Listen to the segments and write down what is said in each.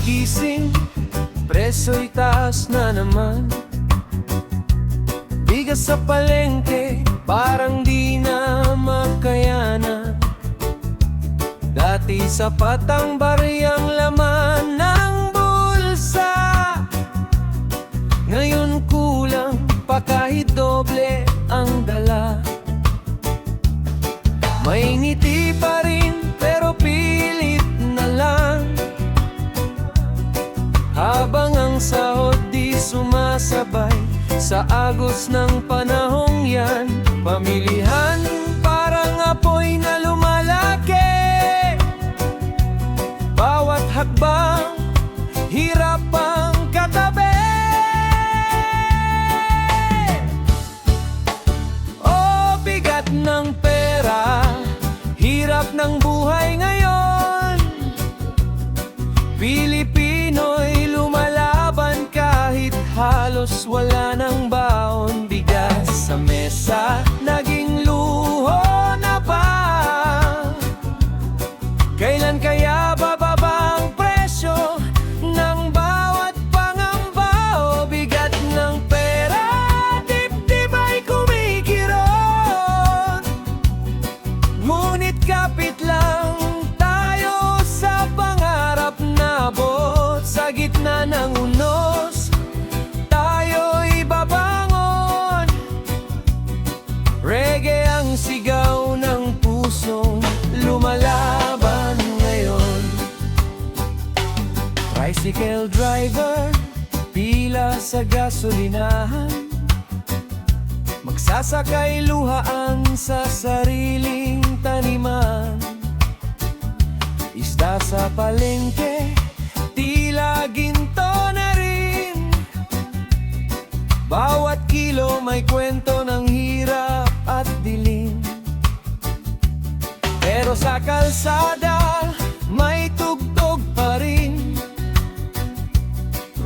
Pagising, presyo'y taas na naman. Bigas sa palengke, parang di na makayanan. Dati sapat ang bariyang laman ng bulsa, ngayon kulang pa kahit doble ang dala. May ngiti pa rin pero pilit na lang, habang ang sahod di sumasabay sa agos ng panahong yan. Pamilihan parang apoy na lumalaki, bawat hakbang hirap ang katabi. Oh, bigat ng pera, hirap ng buhay ngayon. Pilipino'y lumalaban kahit halos wala ng baon. Bigas sa mesa, naging luho na ba? Kailan kaya bababa ang presyo ng bawat pangamba? O bigat ng pera, dibdib ay kumikirot, ngunit kapit lang tayo sa pangarap na abot. Sa gitna ng unos, tayo'y babangon. Reggae ang sigaw ng pusong lumalaban ngayon. Tricycle driver, pila sa gasolinahan, magsasakay luhaan sa sariling taniman. Isda sa palengke, tila ginto na rin, bawat kilo may kwento ng hirap at dilim. Pero sa kalsada, may tugtog pa rin,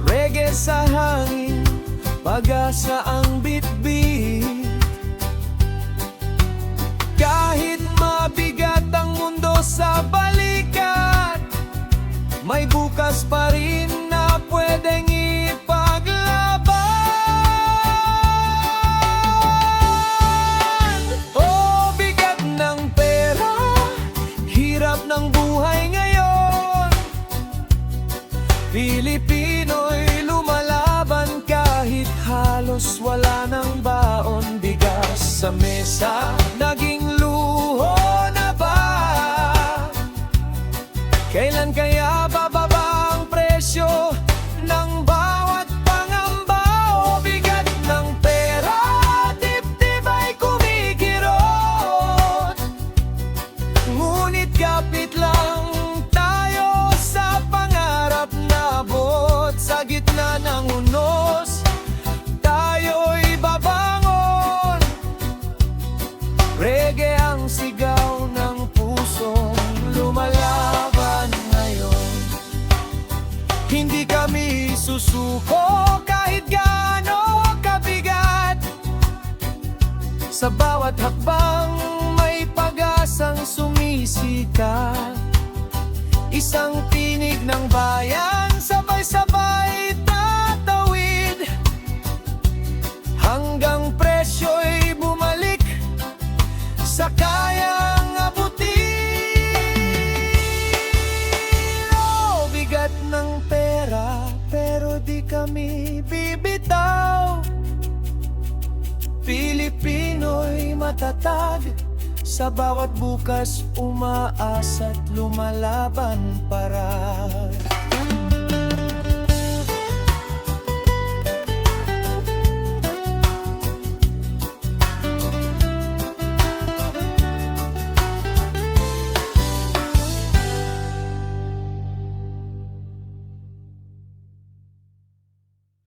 reggae sa hangin, pag-asa ang bitbit. Kahit mabigat ang mundo sa balikat, may bukas pa rin na pwedeng ipaglaban. Oh, bigat ng pera, hirap ng buhay ngayon. Pilipino'y lumalaban kahit halos wala ng baon. Bigas sa mesa, naging luho na ba? Kailan kaya bababa ang presyo ng bawat pangamba? O bigat ng pera, dibdib ay kumikirot, ngunit kapit lang tayo sa pangarap na abot. Sa gitna ng unos, tayo'y babangon. Reggae ang sigaw ng pusong lumalaban ngayon. Hindi kami susuko kahit gaano kabigat, sa bawat hakbang may pag-asang sumisikat. Isang tinig ng bayan, sabay-sabay tatawid, hanggang presyo'y bumalik sa kayang abutin. Oh, bigat ng pera, pero di kami bibitaw. Pilipino'y matatag, sa bawat bukas umaasa't lumalaban para